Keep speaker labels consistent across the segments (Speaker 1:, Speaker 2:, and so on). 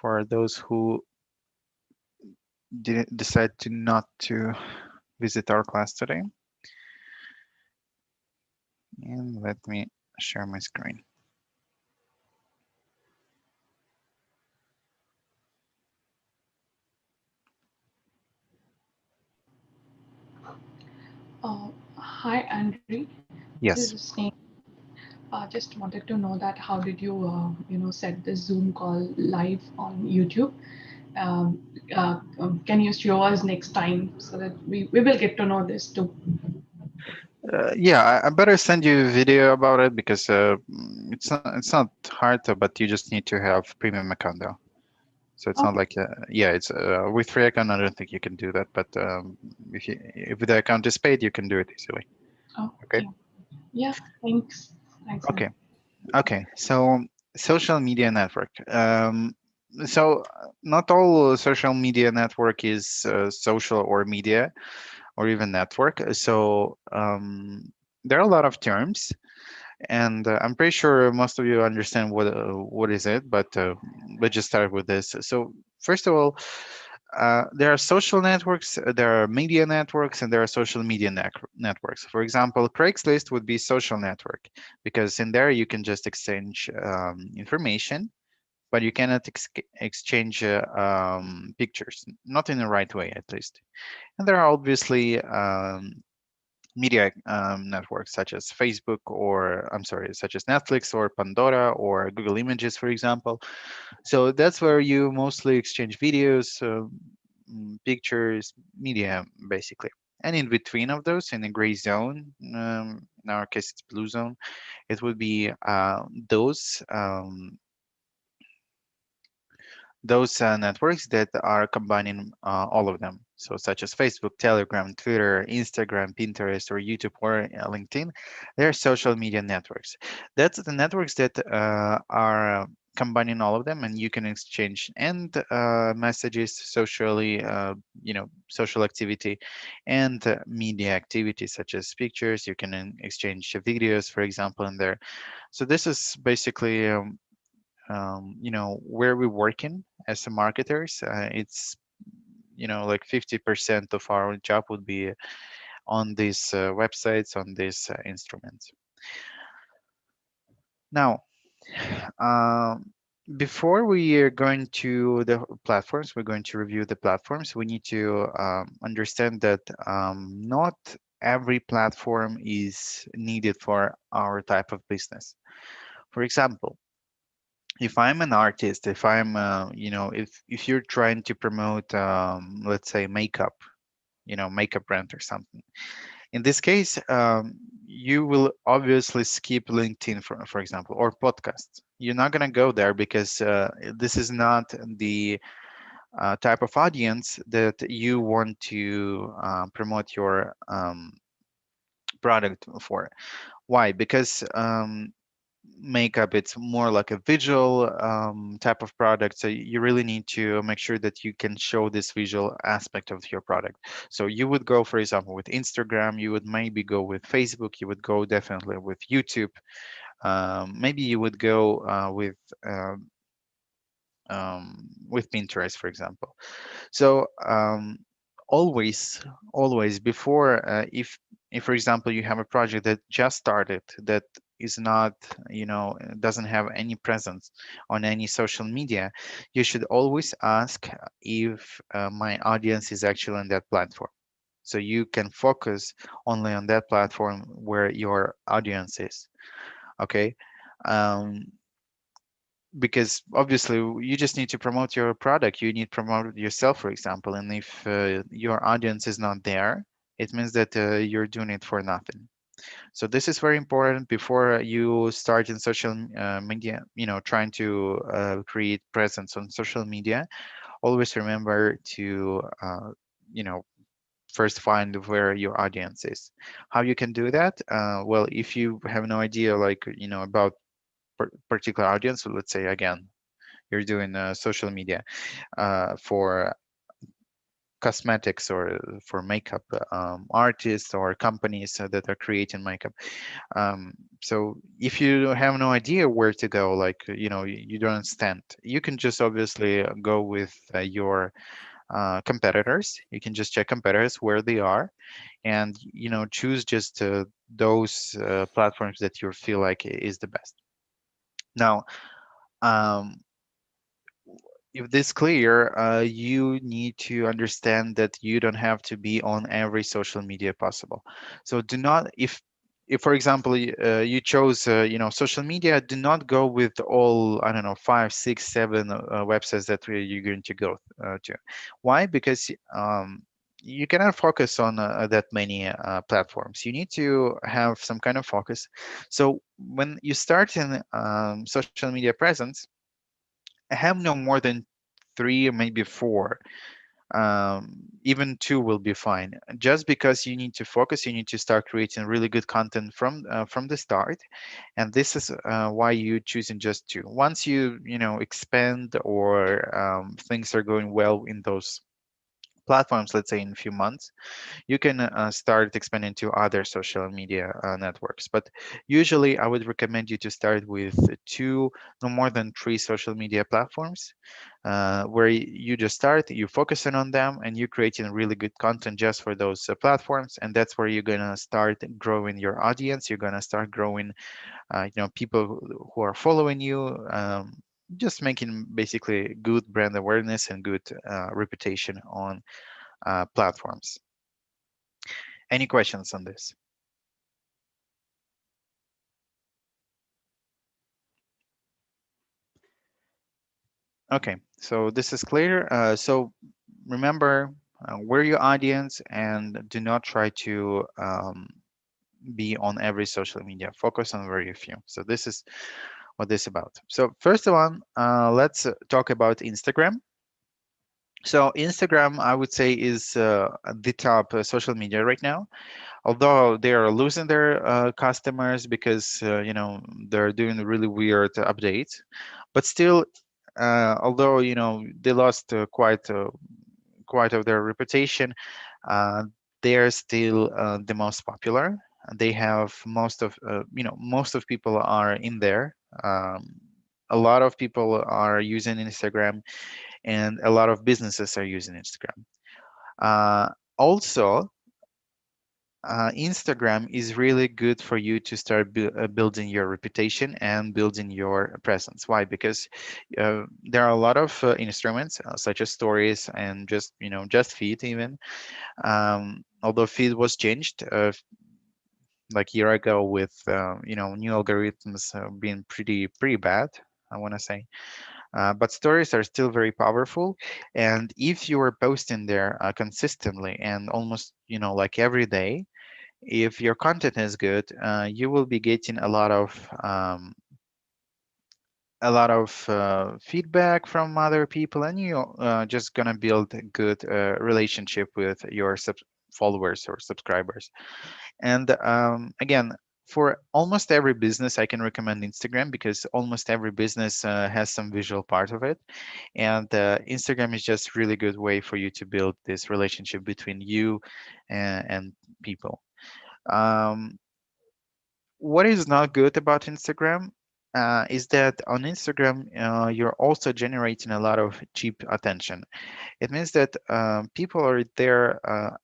Speaker 1: for those who didn't decide to not to visit our class today. And let me share my screen.
Speaker 2: Hi, Andre. This is
Speaker 1: Yes.
Speaker 2: Sneh. Just wanted to know that how did you, set the Zoom call live on YouTube? Um, can you show us next time so that we will get to know this too?
Speaker 1: Yeah, I better send you a video about it because it's not hard to, but you just need to have premium account though. So it's not
Speaker 2: Okay.
Speaker 1: like yeah, it's with free account I don't think you can do that, but if the account is paid, you can do it easily. Okay.
Speaker 2: Okay. Yeah. Thanks. Thanks, Andre.
Speaker 1: Okay. Okay. So social media network. Not all social media network is social or media or even network. There are a lot of terms, and I'm pretty sure most of you understand what is it. But let's just start with this. So first of all, there are social networks, there are media networks, and there are social media networks. For example, Craigslist would be social network because in there you can just exchange information, but you cannot exchange pictures, not in the right way at least. And there are obviously media networks such as Facebook or I'm sorry, such as Netflix or Pandora or Google Images, for example. So that's where you mostly exchange videos, pictures, media, basically. And in between of those, in a gray zone, in our case it's blue zone, it would be those networks that are combining all of them. So such as Facebook, Telegram, Twitter, Instagram, Pinterest, or YouTube or LinkedIn, they're social media networks. That's the networks that are combining all of them, and you can exchange and messages socially, social activity and media activity such as pictures. You can exchange videos, for example, in there. So this is basically where we're working as a marketers. It's like 50% of our job would be on these websites, on these instruments. Now, um, before we are going to the platforms, we're going to review the platforms. We need to understand that not every platform is needed for our type of business. For example, if I'm an artist, if I'm, if you're trying to promote, let's say, makeup, makeup brand or something. In this case, you will obviously skip LinkedIn, for example, or podcasts. You're not gonna go there because this is not the type of audience that you want to promote your product for. Why? Because makeup it's more like a visual type of product, so you really need to make sure that you can show this visual aspect of your product. So you would go, for example, with Instagram, you would maybe go with Facebook, you would go definitely with YouTube, maybe you would go with Pinterest, for example. So always, always before, if for example you have a project that just started that is not, doesn't have any presence on any social media, you should always ask if my audience is actually on that platform. So you can focus only on that platform where your audience is. Okay. Um, because obviously you just need to promote your product, you need to promote yourself, for example, and if your audience is not there, it means that you're doing it for nothing. So this is very important before you start in social media, trying to create presence on social media. Always remember to you know first find where your audience is. How you can do that? Well, if you have no idea, like, about particular audience, so let's say again you're doing social media for cosmetics or for makeup artists or companies that are creating makeup. So if you have no idea where to go, like you don't understand, you can just obviously go with your competitors. You can just check competitors where they are, and choose just those platforms that you feel like is the best. Now, um, if this clear, you need to understand that you don't have to be on every social media possible. So do not, if for example you chose social media, do not go with all, I don't know, five, six, seven websites that you're going to go to. Why? Because you cannot focus on that many platforms. You need to have some kind of focus. So when you start in social media presence, have no more than three or maybe four. Even two will be fine. Just because you need to focus, you need to start creating really good content from the start, and this is why you choosing just two. Once you expand or things are going well in those platforms, let's say in a few months, you can start expanding to other social media networks. But usually, I would recommend you to start with two, no more than three social media platforms, where you just start, you focusing on them, and you creating really good content just for those platforms. And that's where you're gonna start growing your audience. You're gonna start growing, people who are following you. Just making basically good brand awareness and good reputation on platforms. Any questions on this? Okay, so this is clear. So remember, we're your audience, and do not try to be on every social media. Focus on very few. So this is what this is about. So first one, let's talk about Instagram. So Instagram, I would say, is the top social media right now. Although they are losing their customers because they're doing really weird updates, but still, although they lost quite of their reputation, uh, they are still the most popular. They have most of people are in there. A lot of people are using Instagram, and a lot of businesses are using Instagram. Uh, Also, Instagram is really good for you to start building your reputation and building your presence. Why? Because there are a lot of instruments such as stories and just feed even. Although feed was changed like a year ago with new algorithms being pretty bad, I want to say. But stories are still very powerful, and if you are posting there consistently and almost like every day, if your content is good, you will be getting a lot of feedback from other people, and you just gonna build a good relationship with your followers or subscribers. And again, for almost every business, I can recommend Instagram because almost every business has some visual part of it, and Instagram is just really good way for you to build this relationship between you and people. Um, what is not good about Instagram is that on Instagram you're also generating a lot of cheap attention. It means that people are there,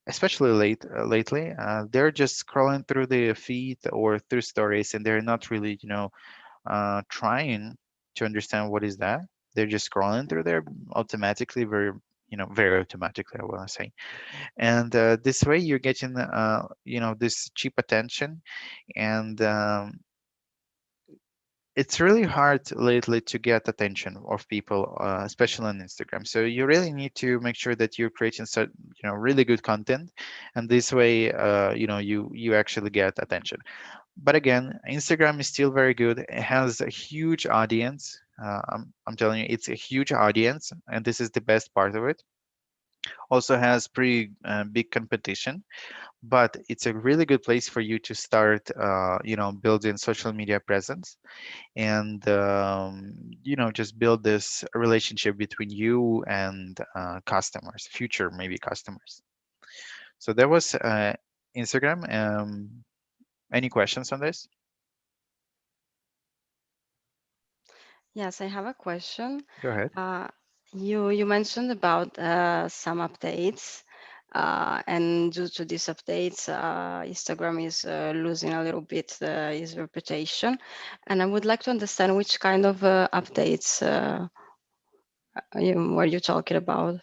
Speaker 1: especially lately, they're just scrolling through the feed or through stories, and they're not really, trying to understand what is that. They're just scrolling through there automatically, very automatically, I want to say. And this way, you're getting, this cheap attention, and it's really hard lately to get attention of people, especially on Instagram. So you really need to make sure that you're creating really good content, and this way, you actually get attention. But again, Instagram is still very good. It has a huge audience. I'm telling you, it's a huge audience, and this is the best part of it. Also has pretty big competition, but it's a really good place for you to start, building social media presence, and just build this relationship between you and customers, future maybe customers. So that was Instagram. Any questions on this?
Speaker 3: Yes, I have a question.
Speaker 1: Go ahead.
Speaker 3: Uh, you mentioned about some updates, and due to these updates, Instagram is losing a little bit its reputation. And I would like to understand which kind of updates were you talking about?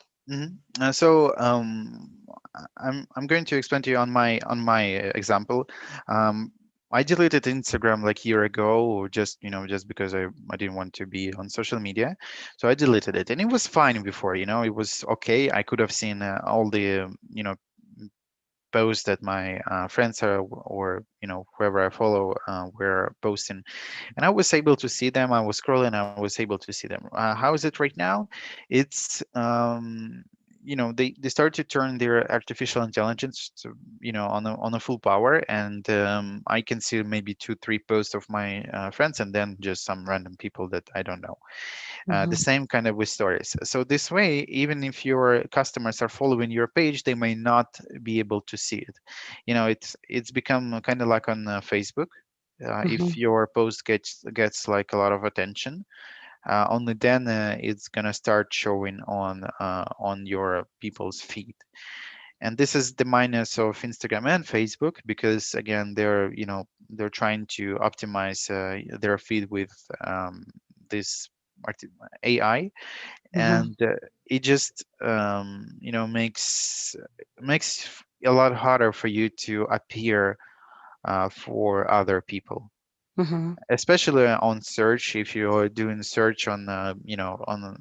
Speaker 1: I'm going to explain to you on my example. Um, I deleted Instagram like a year ago, or just because I didn't want to be on social media, so I deleted it, and it was fine before. It was okay. I could have seen all the posts that my friends are, or whoever I follow were posting, and I was able to see them. I was scrolling, I was able to see them. How is it right now? It's they start to turn their artificial intelligence to, on a full power, and I can see maybe two, three posts of my friends, and then just some random people that I don't know. The
Speaker 3: Mhm,
Speaker 1: same kind of with stories. So this way, even if your customers are following your page, they may not be able to see it. It's become kind of like on Facebook. If
Speaker 3: mhm,
Speaker 1: your post gets like a lot of attention, only then it's gonna start showing on your people's feed. And this is the minus of Instagram and Facebook, because again they're trying to optimize their feed with this arti- AI,
Speaker 3: mhm,
Speaker 1: and it just makes a lot harder for you to appear for other people,
Speaker 3: mhm,
Speaker 1: especially on search. If you're doing search on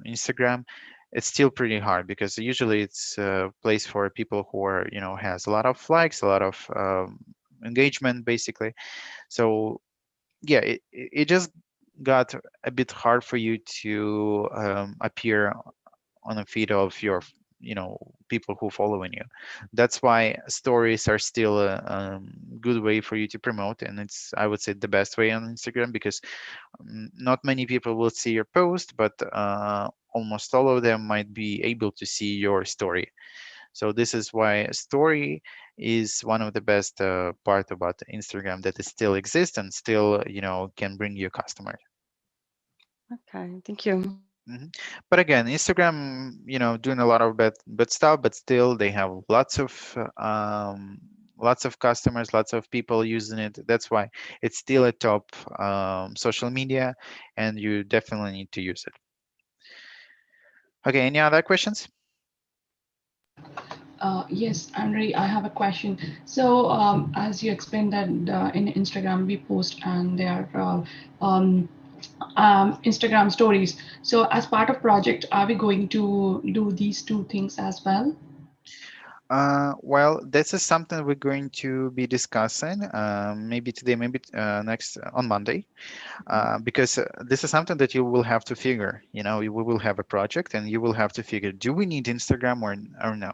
Speaker 1: Instagram, it's still pretty hard, because usually it's a place for people who are has a lot of likes, a lot of engagement basically. So yeah, it just got a bit hard for you to appear on a feed of your people who following you. That's why stories are still a good way for you to promote, and it's, I would say, the best way on Instagram, because not many people will see your post, but almost all of them might be able to see your story. So this is why a story is one of the best part about Instagram, that it still exists and still can bring you customers.
Speaker 3: okay, thank you.
Speaker 1: Mhm. But again, Instagram, doing a lot of bad stuff, but still they have lots of customers, lots of people using it. That's why it's still a top social media, and you definitely need to use it. Okay, any other questions?
Speaker 2: Yes, Andre, I have a question. So, as you explained that in Instagram we post and there are Instagram stories. So, as part of project, are we going to do these two things as well?
Speaker 1: Well, this is something we're going to be discussing, maybe today, maybe next on Monday, because this is something that you will have to figure. We will have a project, and you will have to figure: do we need Instagram or no?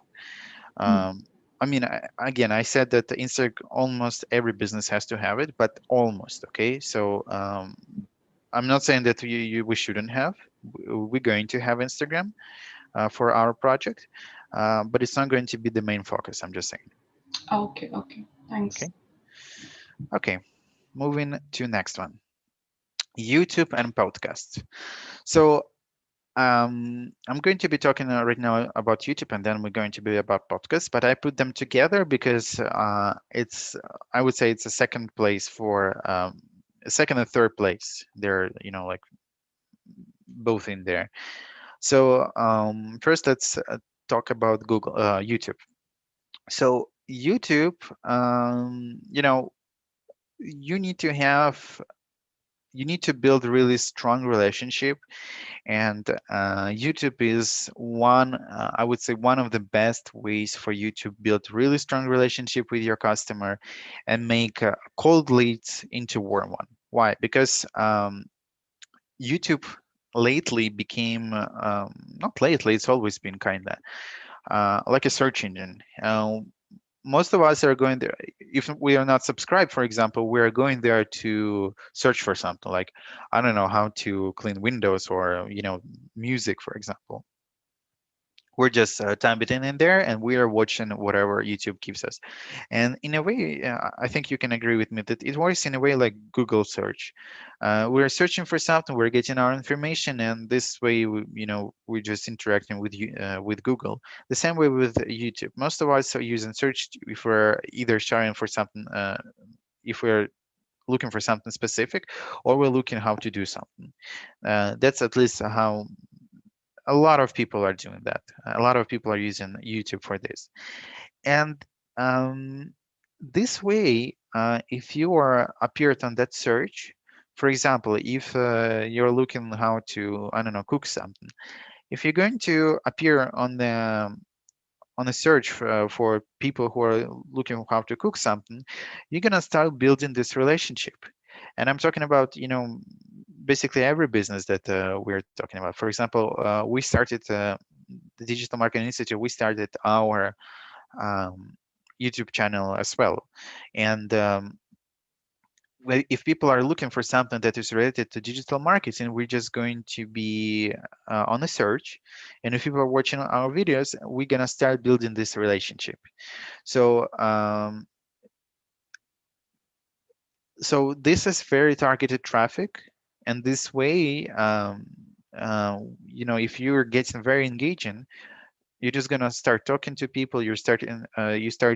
Speaker 2: Hmm.
Speaker 1: Um, I mean, again, I said that the almost every business has to have it, but almost. Okay, so I'm not saying that we shouldn't have. We're going to have Instagram for our project, but it's not going to be the main focus. I'm just saying.
Speaker 2: Okay, okay. Thanks.
Speaker 1: Okay. Okay. Moving to next one: YouTube and podcasts. So I'm going to be talking right now about YouTube, and then we're going to be about podcasts. But I put them together because I would say it's a second place for second and third place. They're like both in there. So first, let's talk about YouTube. So YouTube, you need to have you need to build really strong relationship, and YouTube is I would say, one of the best ways for you to build really strong relationship with your customer, and make cold leads into warm one. Why? Because YouTube lately became, not lately, it's always been kind of, like a search engine. Most of us are going there. If we are not subscribed, for example, we are going there to search for something like, I don't know, how to clean windows, or music, for example. We're just typing it in there, and we are watching whatever YouTube gives us. And in a way, I think you can agree with me that it works in a way like Google search. We're searching for something, we're getting our information, and this way, we're just interacting with you, with Google. The same way with YouTube. Most of us are using search if we're either sharing for something, if we're looking for something specific, or we're looking how to do something. That's at least how a lot of people are doing that. A lot of people are using YouTube for this. And um, this way, if you are appeared on that search, for example, if you're looking how to, I don't know, cook something, if you're going to appear on a search for people who are looking how to cook something, you're gonna start building this relationship. And I'm talking about, basically every business that we're talking about. For example, we started the Digital Marketing Institute. We started our um, YouTube channel as well. And if people are looking for something that is related to digital marketing, we're just going to be on a search. And if people are watching our videos, we're gonna start building this relationship. So this is very targeted traffic, and this way, if you're getting very engaging, you're just gonna start talking to people. You start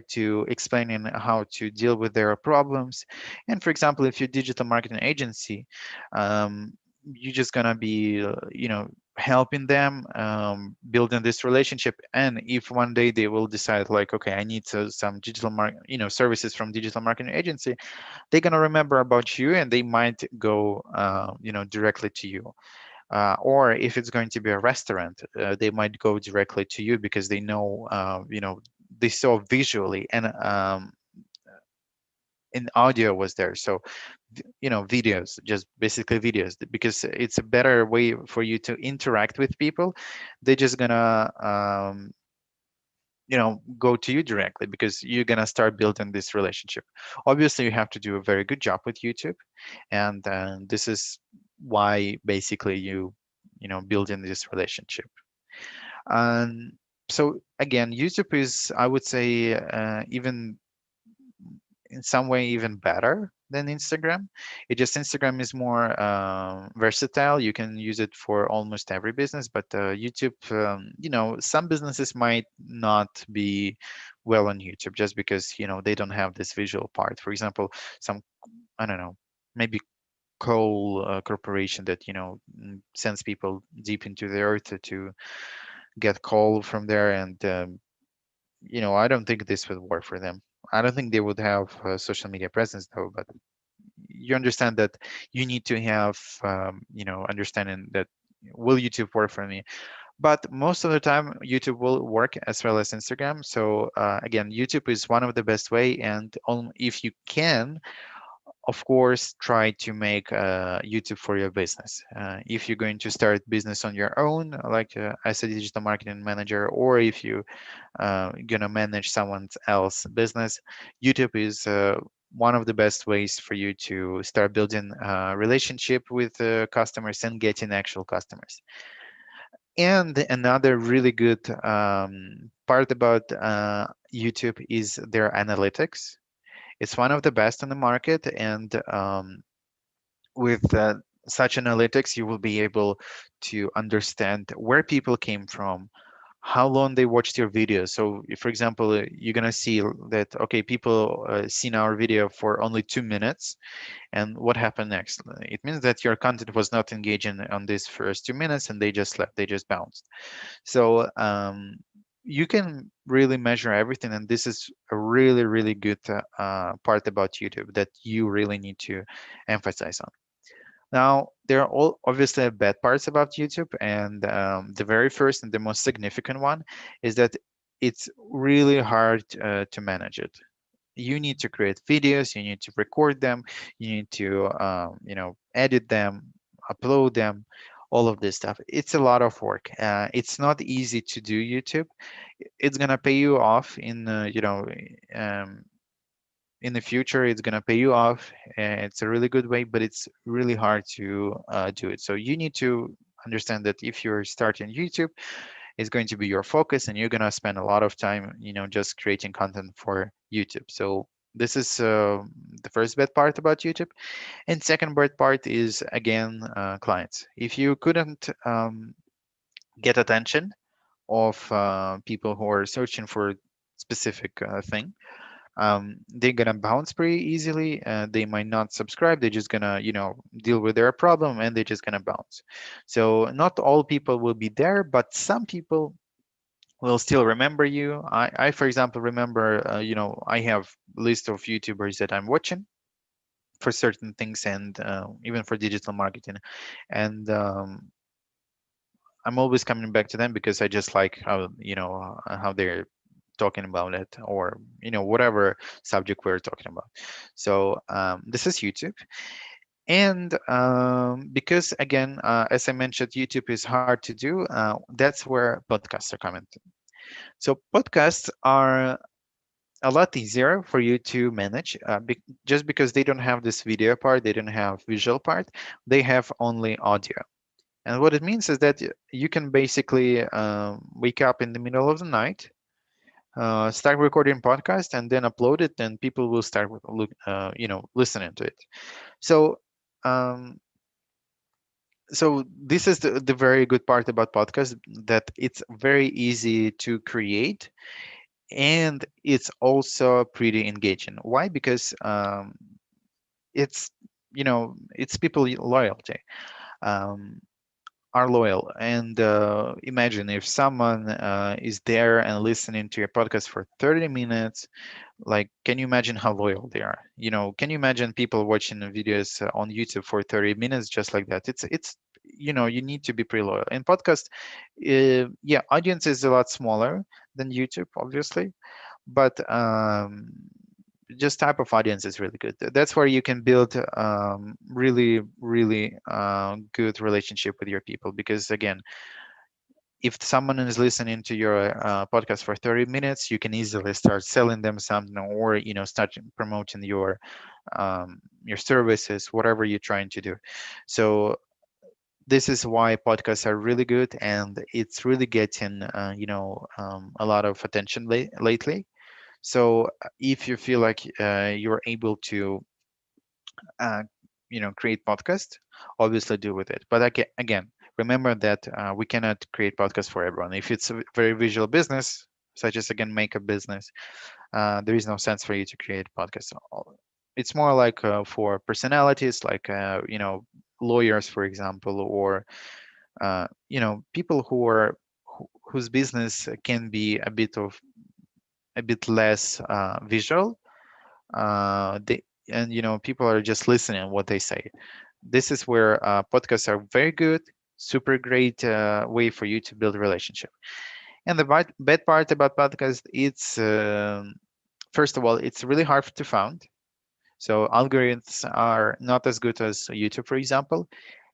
Speaker 1: to explaining how to deal with their problems. And for example, if you're a digital marketing agency, um, you're just gonna be helping them, building this relationship. And if one day they will decide like, okay, I need some digital market services from digital marketing agency, they're gonna remember about you, and they might go directly to you. Or if it's going to be a restaurant, they might go directly to you because they know, they saw visually, and in audio was there. So, videos, just basically videos, because it's a better way for you to interact with people. They're just gonna, go to you directly because you're gonna start building this relationship. Obviously, you have to do a very good job with YouTube, and this is why basically you building this relationship. And so again, YouTube is, I would say, even in some way even better than Instagram. It just Instagram is more versatile. You can use it for almost every business, but YouTube, some businesses might not be well on YouTube just because they don't have this visual part. For example, some, I don't know, maybe coal corporation that sends people deep into the earth to get coal from there, and I don't think this would work for them. I don't think they would have a social media presence though, but you understand that you need to have understanding that will YouTube work for me. But most of the time YouTube will work as well as Instagram. So again, YouTube is one of the best way, and if you can, of course, try to make YouTube for your business. If you're going to start business on your own, like as a digital marketing manager, or if you gonna manage someone else business, YouTube is one of the best ways for you to start building a relationship with customers and getting actual customers. And another really good part about YouTube is their analytics. It's one of the best on the market, and with such analytics, you will be able to understand where people came from, how long they watched your video. So, if, for example, you're gonna see that okay, people seen our video for only 2 minutes, and what happened next? It means that your content was not engaging on these first 2 minutes, and they just left, they just bounced. So, you can really measure everything, and this is a really, really good part about YouTube that you really need to emphasize on. Now, there are all obviously bad parts about YouTube, and the very first and the most significant one is that it's really hard to manage it. You need to create videos, you need to record them, you need to, edit them, upload them. all of this stuff. It's a lot of work. It's not easy to do YouTube. It's gonna pay you off in um, in the future. It's gonna pay you off. It's a really good way, but it's really hard to do it. So you need to understand that if you're starting YouTube, it's going to be your focus, and you're gonna spend a lot of time, just creating content for YouTube. So this is the first bad part about YouTube. And second bad part is again clients. If you couldn't get attention of people who are searching for specific thing, they're gonna bounce pretty easily. They might not subscribe. They're just gonna, deal with their problem, and they're just gonna bounce. So not all people will be there, but some people will still remember you. I for example, remember, I have a list of YouTubers that I'm watching for certain things, and even for digital marketing, and I'm always coming back to them because I just like how they're talking about it, or whatever subject we're talking about. So this is YouTube. And because again, as I mentioned, YouTube is hard to do. That's where podcasts are coming. So podcasts are a lot easier for you to manage, just because they don't have this video part, they don't have visual part, they have only audio. And what it means is that you can basically wake up in the middle of the night, start recording podcast, and then upload it, and people will start listening to it. So um, this is the very good part about podcast, that it's very easy to create, and it's also pretty engaging. Why? Because it's it's people loyalty, um, are loyal. And imagine if someone is there and listening to your podcast for 30 minutes. Like, can you imagine how loyal they are? Can you imagine people watching the videos on YouTube for 30 minutes just like that? It's you need to be pretty loyal. In podcast, yeah, audience is a lot smaller than YouTube, obviously, but just type of audience is really good. That's where you can build really, really good relationship with your people. Because again, if someone is listening to your podcast for 30 minutes, you can easily start selling them something, or start promoting your services, whatever you're trying to do. So this is why podcasts are really good, and it's really getting a lot of attention lately. So if you feel like you're able to, uh, create podcast, obviously do with it. But again, remember that we cannot create podcast for everyone. If it's a very visual business, such as again makeup business, there is no sense for you to create podcast. It's more like for personalities, like lawyers, for example, or people whose business can be a bit less visual. They and people are just listening what they say. This is where podcasts are very good, super great way for you to build a relationship. And the bad part about podcast, it's first of all, it's really hard to find. So algorithms are not as good as YouTube, for example,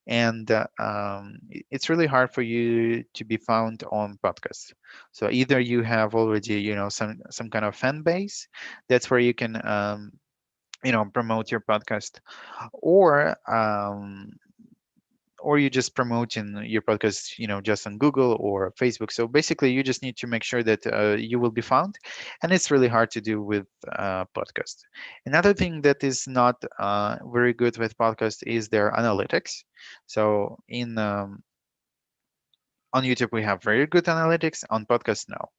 Speaker 1: and it's really hard for you to be found on podcasts. So either you have already some kind of fan base, that's where you can promote your podcast, or you just promoting your podcast just on Google or Facebook. So basically you just need to make sure that you will be found, and it's really hard to do with podcast. Another thing that is not very good with podcast is their analytics. So in on YouTube we have very good analytics, on podcast no.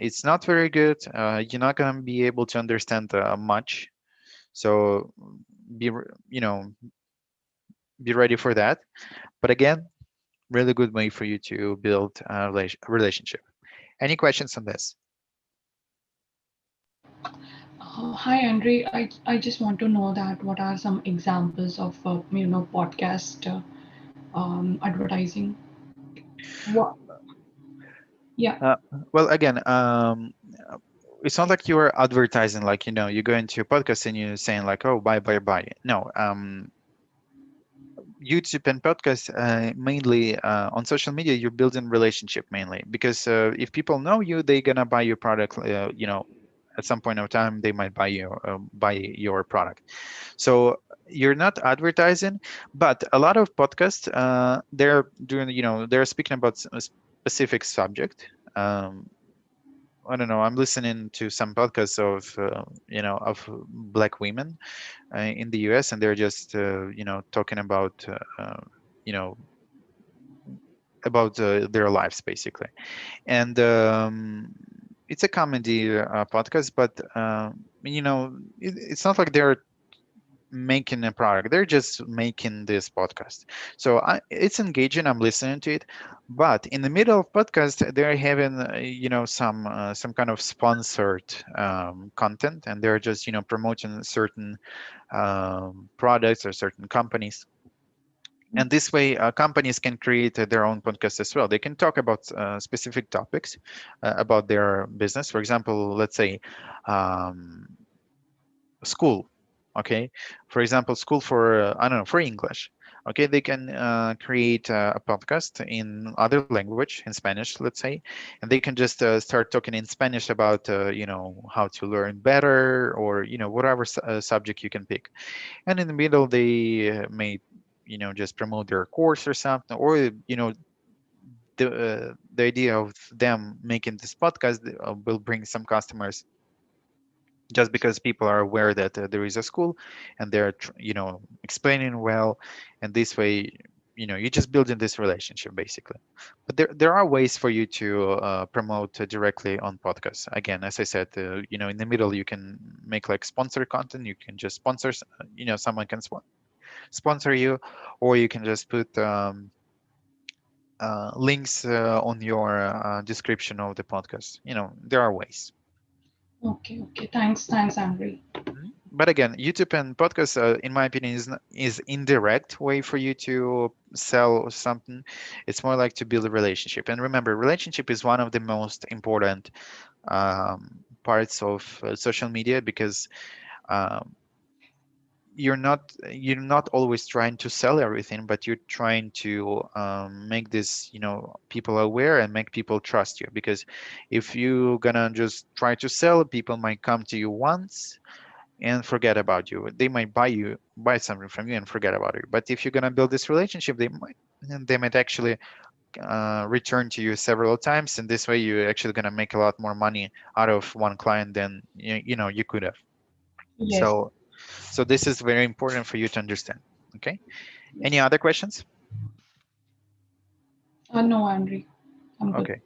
Speaker 1: It's not very good. You're not going to be able to understand much. So be be ready for that. But again, really good way for you to build a relationship. Any questions on this?
Speaker 2: Hi, Andre. I just want to know that what are some examples of podcast advertising? What? Yeah.
Speaker 1: Uh, well, again, it's not like you're advertising, like, you go into a podcast and you're saying like, oh, buy, buy, buy. No, YouTube and podcast, mainly on social media, you're building relationship mainly because if people know you, they're gonna buy your product. At some point of time, they might buy your product. So you're not advertising, but a lot of podcasts, they're doing, they're speaking about a specific subject. Um, I don't know. I'm listening to some podcasts of black women in the US, and they're just talking you know about their lives basically. And it's a comedy podcast, but it's not like they're making a product. They're just making this podcast. So it's engaging. I'm listening to it, but in the middle of podcast, they're having some kind of sponsored content, and they're just promoting certain products or certain companies. And this way, companies can create their own podcast as well. They can talk about specific topics about their business. For example, let's say um, school. Okay, for example, school for I don't know, for English. Okay, they can create a podcast in other language, in Spanish, let's say, and they can just start talking in Spanish about how to learn better, or whatever subject you can pick. And in the middle, they may just promote their course or something, or the idea of them making this podcast will bring some customers just because people are aware that there is a school, and they're explaining well, and this way you're just building this relationship basically. But there are ways for you to promote directly on podcasts. Again, as I said, in the middle you can make like sponsor content. You can just sponsor someone can sponsor you, or you can just put links on your description of the podcast. There are ways.
Speaker 2: Okay, okay. Thanks, Andre.
Speaker 1: Mhm. But again, YouTube and podcast, in my opinion, is indirect way for you to sell something. It's more like to build a relationship. And remember, relationship is one of the most important parts of social media, because um, you're not always trying to sell everything, but you're trying to make this people aware and make people trust you. Because if you gonna just try to sell, people might come to you once and forget about you. They might buy something from you and forget about it. But if you're gonna build this relationship, they might actually return to you several times, and this way you're actually gonna make a lot more money out of one client than you could have.
Speaker 2: Yes,
Speaker 1: So this is very important for you to understand. Okay. Any
Speaker 2: yes.
Speaker 1: other questions?
Speaker 2: No, Andre. I'm good.
Speaker 1: Okay.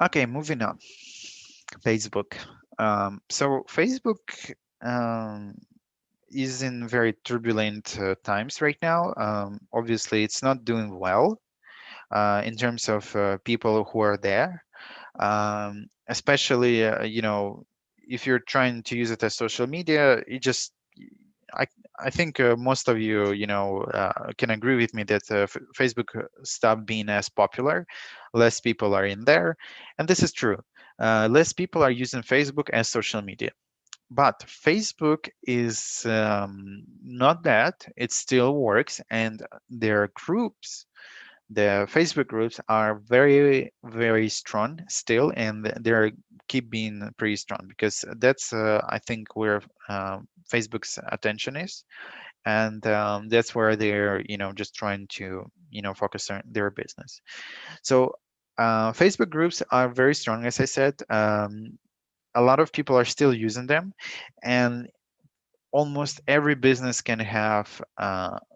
Speaker 1: Okay, moving on. Facebook. So Facebook um, is in very turbulent times right now. Obviously, it's not doing well in terms of people who are there, especially if you're trying to use it as social media. I I think most of you can agree with me that Facebook stopped being as popular. Less people are in there, and this is true. Less people are using Facebook as social media. But Facebook is not that. It still works, and there are groups. The Facebook groups are very, very strong still, and they're keep being pretty strong, because that's I think where Facebook's attention is, and that's where they're just trying to focus on their business. So Facebook groups are very strong, as I said. A lot of people are still using them, and almost every business can have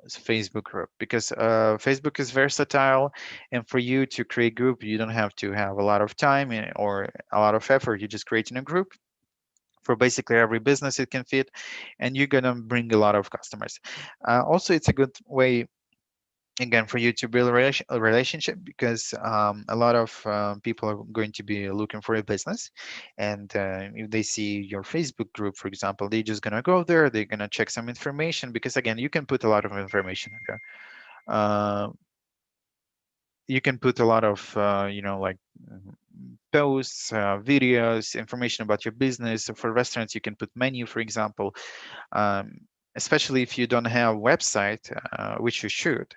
Speaker 1: Facebook group, because Facebook is versatile, and for you to create group, you don't have to have a lot of time or a lot of effort. You just creating a group for basically every business it can fit, and you're gonna bring a lot of customers. Also, it's a good way again for you to build a relationship, because a lot of people are going to be looking for a business, and if they see your Facebook group, for example, they're just going to go there, they're going to check some information, because again, you can put a lot of information in there. You can put a lot of like mm, posts, videos, information about your business. So for restaurants, you can put menu, for example. um, especially if you don't have a website, which you should.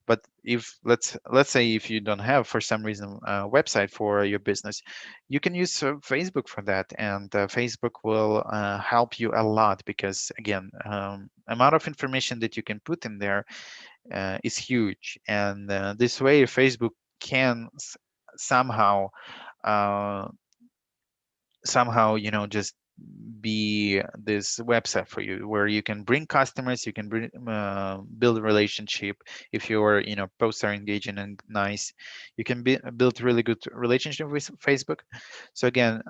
Speaker 1: But if let's say if you don't have for some reason a website for your business, you can use Facebook for that, and Facebook will help you a lot because again, amount of information that you can put in there is huge, and this way Facebook can somehow uh, somehow just be this website for you where you can bring customers, you can build a relationship. If your posts are engaging and nice, you can build really good relationship with Facebook. So again,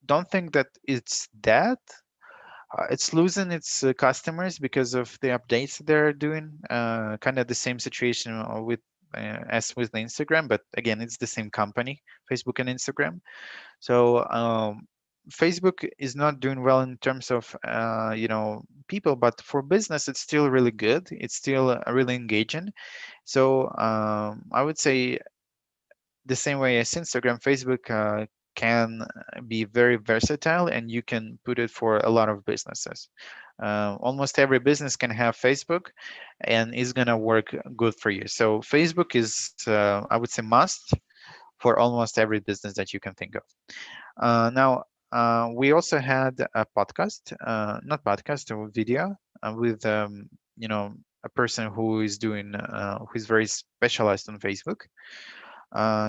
Speaker 1: don't think that it's dead. It's losing its customers because of the updates they're doing. Kind of the same situation as with the Instagram, but again, it's the same company, Facebook and Instagram. So Facebook is not doing well in terms of people, but for business, it's still really good. It's still really engaging. So I would say the same way as Instagram, Facebook can be very versatile, and you can put it for a lot of businesses. Almost every business can have Facebook, and it's gonna work good for you. So Facebook is, I would say, must for almost every business that you can think of. Now, we also had a podcast, not podcast, a video with a person who is who is very specialized on Facebook.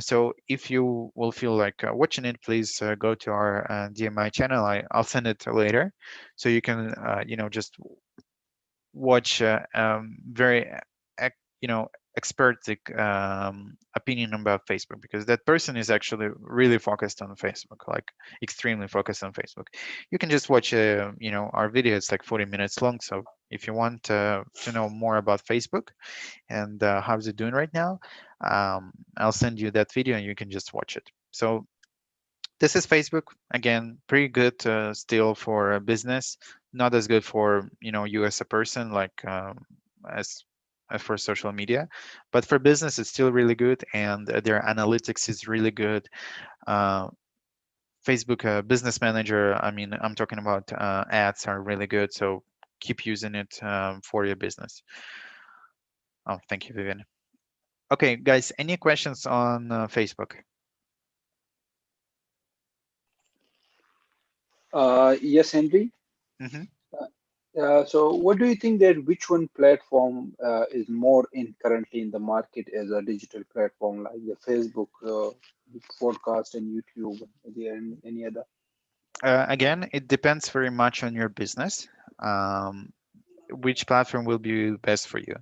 Speaker 1: So if you will feel like watching it, please go to our DMI channel. I'll send it later, so you can just watch very ec- you know expert opinion about Facebook, because that person is actually really focused on Facebook, like extremely focused on Facebook. You can just watch our video. It's like 40 minutes long. So if you want to know more about Facebook and how's it doing right now, I'll send you that video and you can just watch it. So this is Facebook. Again, pretty good still for a business, not as good for you as a person, like as as for social media, but for business it's still really good, and their analytics is really good. uh, Facebook business manager, I mean, I'm talking about ads are really good, so keep using it for your business. Oh, thank you, Vivian. Okay, guys, any questions on Facebook?
Speaker 4: Yes, Henry.
Speaker 1: Hmm.
Speaker 4: So, what do you think that which one platform is more in currently in the market as a digital platform, like the Facebook, podcast, and YouTube? Is there any other?
Speaker 1: Again, it depends very much on your business. Um, which platform will be best for you?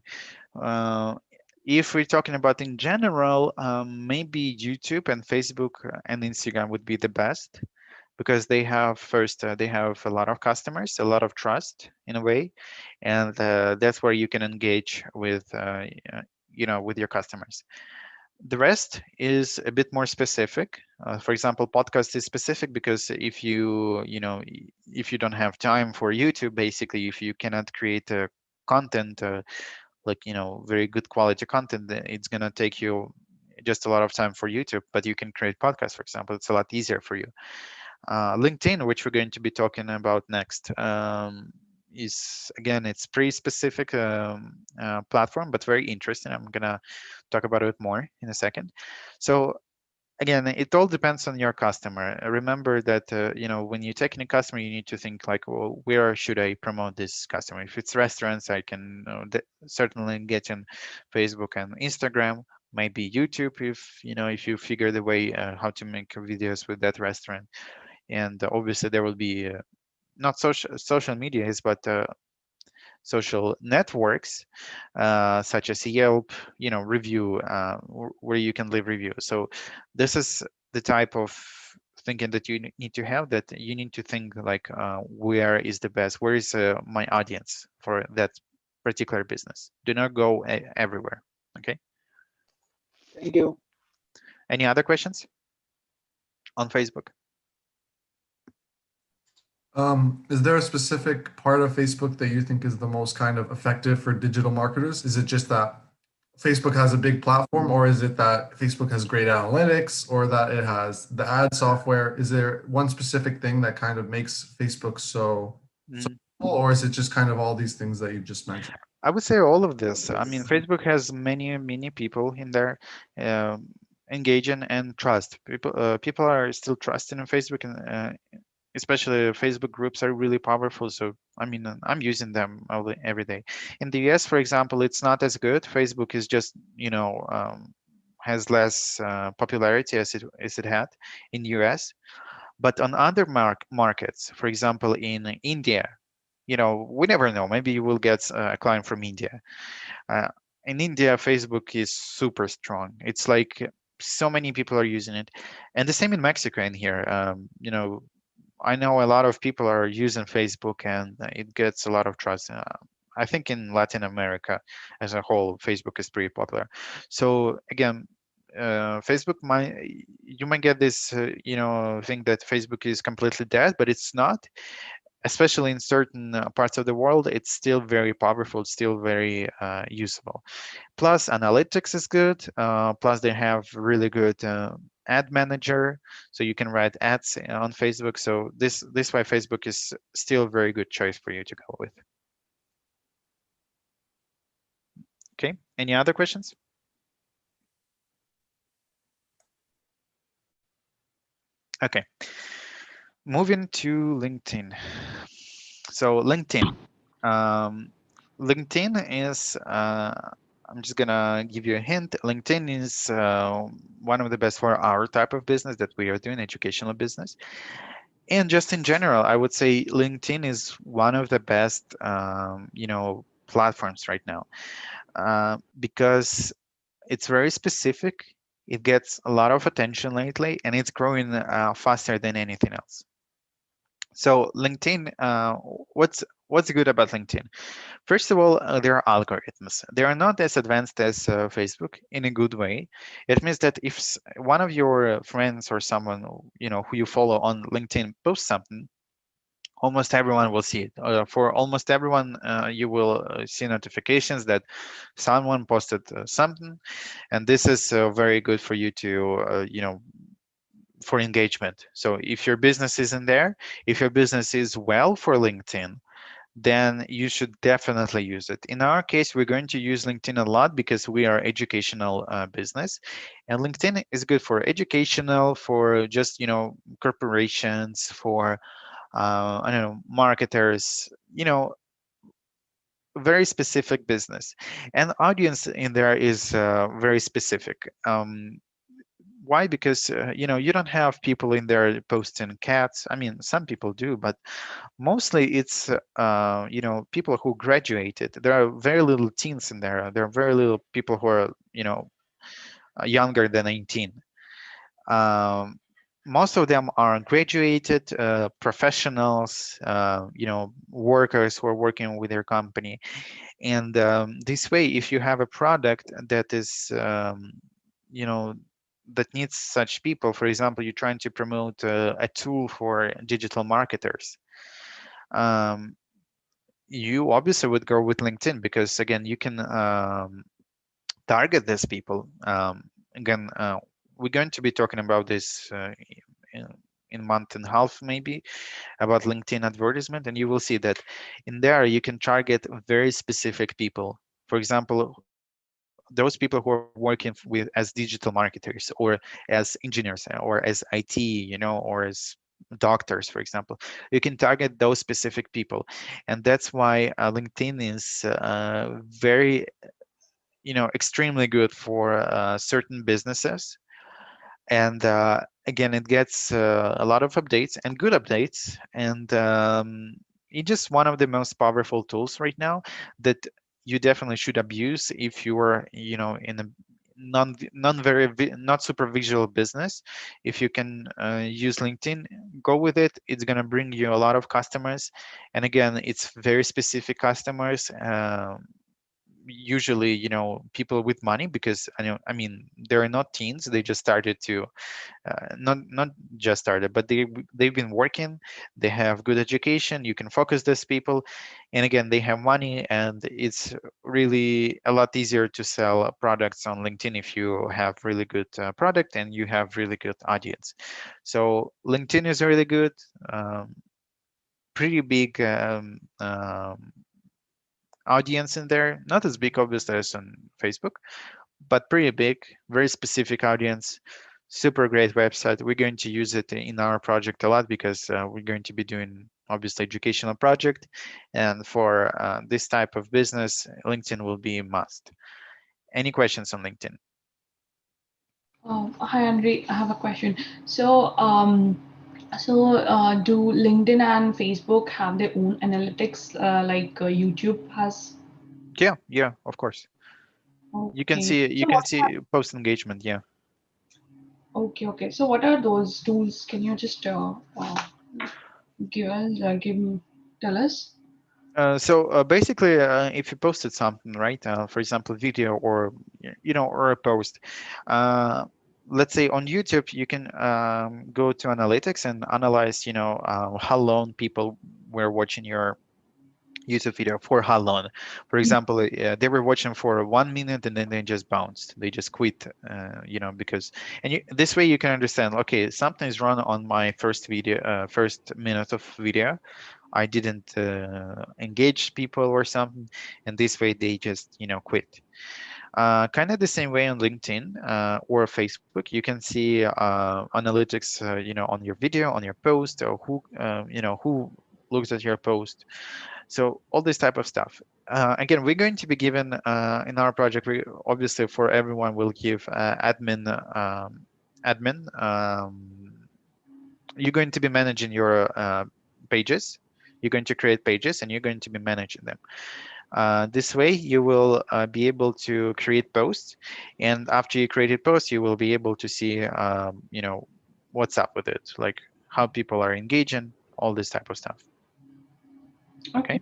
Speaker 1: Uh, if we're talking about in general, maybe YouTube and Facebook and Instagram would be the best, because they have first they have a lot of customers, a lot of trust in a way, and that's where you can engage with with your customers. The rest is a bit more specific. For example, podcast is specific because if if you don't have time for YouTube, basically, if you cannot create content, like very good quality content, then it's gonna take you just a lot of time for YouTube. But you can create podcasts, for example. It's a lot easier for you. LinkedIn, which we're going to be talking about next, is again, it's pretty specific platform, but very interesting. I'm gonna talk about it more in a second. So again, it all depends on your customer. Remember that when you take in a customer, you need to think like, well, where should I promote this customer? If it's restaurants, I can certainly get in Facebook and Instagram, maybe YouTube, if if you figure the way how to make videos with that restaurant. And obviously there will be not social medias, but social networks such as Yelp, review, where you can leave reviews. So this is the type of thinking that you need to have, that you need to think like, where is the best, where is my audience for that particular business. Do not go everywhere. Okay.
Speaker 4: Thank you.
Speaker 1: Any other questions on Facebook?
Speaker 5: Is there a specific part of Facebook that you think is the most kind of effective for digital marketers? Is it just that Facebook has a big platform, or is it that Facebook has great analytics, or that it has the ad software? Is there one specific thing that kind of makes Facebook so
Speaker 1: Mm.
Speaker 5: or is it just kind of all these things that you just mentioned?
Speaker 1: I would say all of this. I mean, Facebook has many people in there, um, engaging and trust. People are still trusting in Facebook, and especially Facebook groups are really powerful. So I mean, I'm using them every day. In the US, for example, it's not as good. Facebook is just, has less popularity as it had in US. But on other markets, for example, in India, we never know. Maybe you will get a client from India. Uh, in India, Facebook is super strong. It's like so many people are using it, and the same in Mexico and here. I know a lot of people are using Facebook, and it gets a lot of trust. I think in Latin America as a whole, Facebook is pretty popular. So again, Facebook might you might get this think that Facebook is completely dead, but it's not. Especially in certain parts of the world, it's still very powerful, still very usable. Plus, analytics is good. Plus, they have really good ad manager, so you can write ads on Facebook. So this why Facebook is still a very good choice for you to go with. Okay. Any other questions? Okay. Moving to LinkedIn. So Um, LinkedIn is, I'm just gonna give you a hint. LinkedIn is one of the best for our type of business that we are doing, educational business. And just in general, I would say LinkedIn is one of the best, platforms right now, because it's very specific. It gets a lot of attention lately, and it's growing faster than anything else. So LinkedIn, what's good about LinkedIn? First of all, there are algorithms. They are not as advanced as Facebook in a good way. It means that if one of your friends or someone who you follow on LinkedIn posts something, almost everyone will see it. For almost everyone, you will see notifications that someone posted something, and this is very good for you to for engagement. So if your business is in there, if your business is well for LinkedIn, then you should definitely use it. In our case, we're going to use LinkedIn a lot because we are educational business, and LinkedIn is good for educational, for just corporations, for I don't know, marketers, very specific business, and audience in there is very specific. Why? Because you don't have people in there posting cats. I mean, some people do, but mostly it's people who graduated. There are very little teens in there. There are very little people who are younger than 19. um, Most of them are graduated professionals, workers who are working with their company. And this way, if you have a product that is you know that needs such people, for example, you're trying to promote a tool for digital marketers, um, you obviously would go with LinkedIn, because again, you can target these people. Again, we're going to be talking about this in, in month and a half maybe, about LinkedIn advertisement, and you will see that in there you can target very specific people. For example, those people who are working with as digital marketers, or as engineers, or as IT, or as doctors, for example. You can target those specific people, and that's why LinkedIn is very, extremely good for certain businesses. And again, it gets a lot of updates, and good updates, and it's just one of the most powerful tools right now that you definitely should abuse if you are in a not super visual business. If you can use LinkedIn, go with it. It's going to bring you a lot of customers, and again, it's very specific customers. Usually, people with money, because I mean, they're not teens. They just started to not just started, but they've been working. They have good education. You can focus these people, and again, they have money, and it's really a lot easier to sell products on LinkedIn if you have really good product and you have really good audience. So LinkedIn is really good. um, pretty big audience in there. Not as big, obviously, as on Facebook, but pretty big, very specific audience. Super great website. We're going to use it in our project a lot because we're going to be doing obviously educational project, and for this type of business, LinkedIn will be a must. Any questions on LinkedIn?
Speaker 2: Hi, Andre. I have a question. Do LinkedIn and Facebook have their own analytics, like YouTube has?
Speaker 1: Yeah, yeah, of course. You can
Speaker 2: Okay.
Speaker 1: see you can see post engagement. Yeah.
Speaker 2: Okay. So what are those tools? Can you just give us, tell us?
Speaker 1: So basically, if you posted something, right? For example, video or or a post. Uh, let's say on YouTube, you can go to analytics and analyze, how long people were watching your YouTube video for how long. For example, they were watching for 1 minute and then they just bounced. They just quit, because this way you can understand. Okay, something is wrong on my first video, first minute of video. I didn't engage people or something, and this way they just quit. Kind of the same way on LinkedIn or Facebook, you can see analytics, on your video, on your post, or who looks at your post. So all this type of stuff. Again, we're going to be given in our project. We obviously for everyone will give admin. You're going to be managing your pages. You're going to create pages and you're going to be managing them. This way, you will be able to create posts, and after you created posts, you will be able to see, what's up with it, like how people are engaging, all this type of stuff.
Speaker 2: Okay.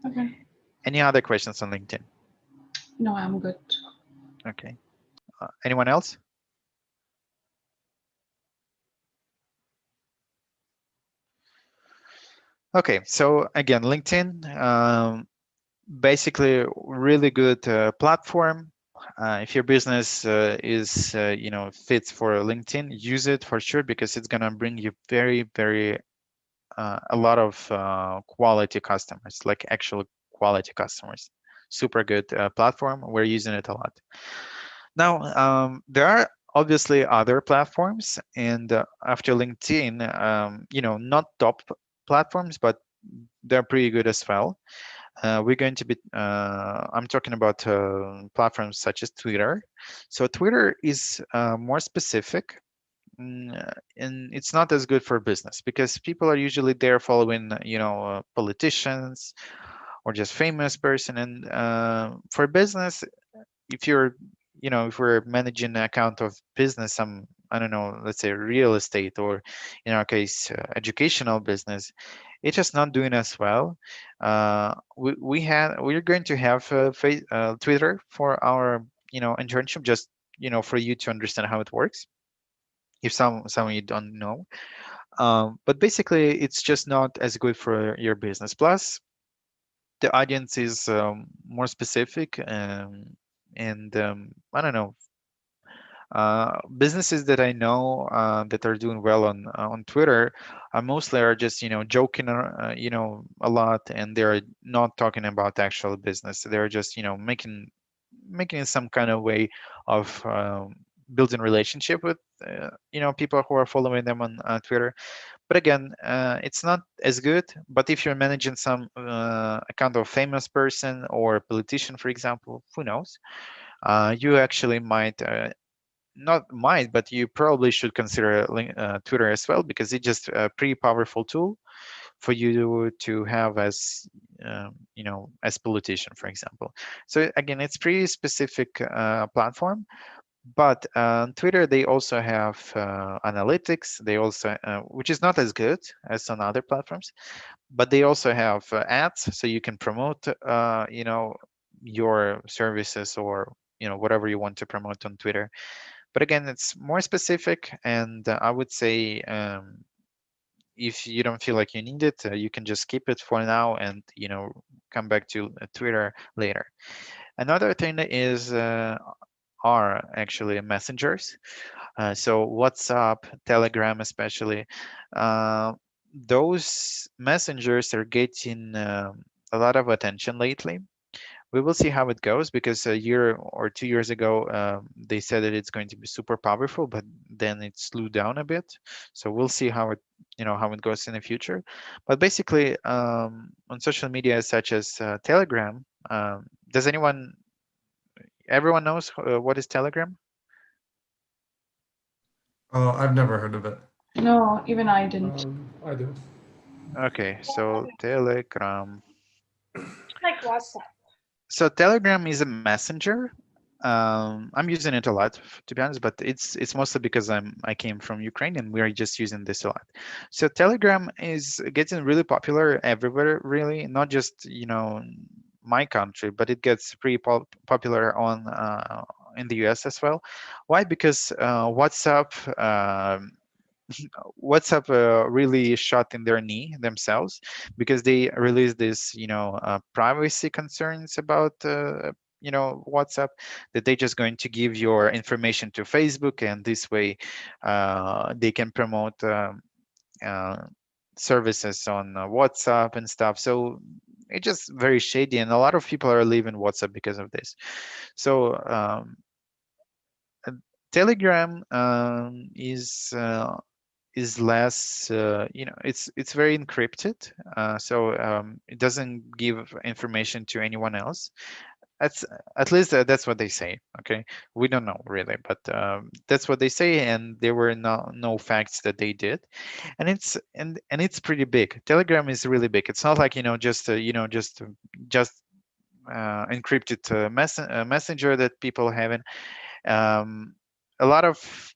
Speaker 1: Okay.
Speaker 2: Okay.
Speaker 1: Any other questions on LinkedIn?
Speaker 2: No, I'm good.
Speaker 1: Okay. Anyone else? Okay. So again, LinkedIn, basically really good platform. If your business is fits for LinkedIn, use it for sure because it's gonna bring you very very a lot of quality customers, like actual quality customers. Super good platform. We're using it a lot. Now, there are obviously other platforms, and after LinkedIn, not top platforms, but they're pretty good as well. We're going to be, I'm talking about platforms such as Twitter. So Twitter is more specific, and it's not as good for business because people are usually there following, politicians or just famous person. And for business, if you're, if we're managing an account of business, some, I don't know, let's say real estate or in our case, educational business, it's just not doing as well. We're going to have Twitter for our, internship, just, for you to understand how it works. If someone you don't know, but basically it's just not as good for your business. Plus, the audience is more specific, and I don't know, businesses that I know that are doing well on Twitter mostly are just joking a lot, and they're not talking about actual business. They're just making some kind of way of building relationship with people who are following them on Twitter. But again, it's not as good. But if you're managing some account of famous person or politician, for example, who knows, you actually might not might, but you probably should consider Twitter as well, because it's just a pretty powerful tool for you to have as as politician, for example. So again, it's pretty specific platform. But on Twitter, they also have analytics. They also, which is not as good as on other platforms, but they also have ads, so you can promote, your services or whatever you want to promote on Twitter. But again, it's more specific, and I would say if you don't feel like you need it, you can just keep it for now and come back to Twitter later. Another thing is are actually messengers. So WhatsApp, Telegram, especially. Uh, those messengers are getting a lot of attention lately. We will see how it goes because a year or 2 years ago they said that it's going to be super powerful, but then it slowed down a bit. So we'll see how it how it goes in the future. But basically, on social media such as Telegram, does everyone knows what is Telegram?
Speaker 5: Oh, I've never heard of it.
Speaker 2: No, even I didn't.
Speaker 6: I do.
Speaker 1: Okay, so Telegram.
Speaker 7: Like WhatsApp.
Speaker 1: So Telegram is a messenger. I'm using it a lot, to be honest, but it's mostly because I came from Ukraine and we are just using this a lot. So Telegram is getting really popular everywhere, really, not just my country, but it gets pretty popular on in the US as well. Why? Because WhatsApp really shot in their knee themselves because they released this, privacy concerns about, WhatsApp, that they're just going to give your information to Facebook, and this way they can promote uh, services on WhatsApp and stuff. So it's just very shady, and a lot of people are leaving WhatsApp because of this. So uh, Telegram is less it's very encrypted, so it doesn't give information to anyone else. That's at least that's what they say. Okay, we don't know really, but that's what they say, and there were no facts that they did. And it's pretty big. Telegram is really big. It's not like just encrypted messenger that people have in. um, a lot of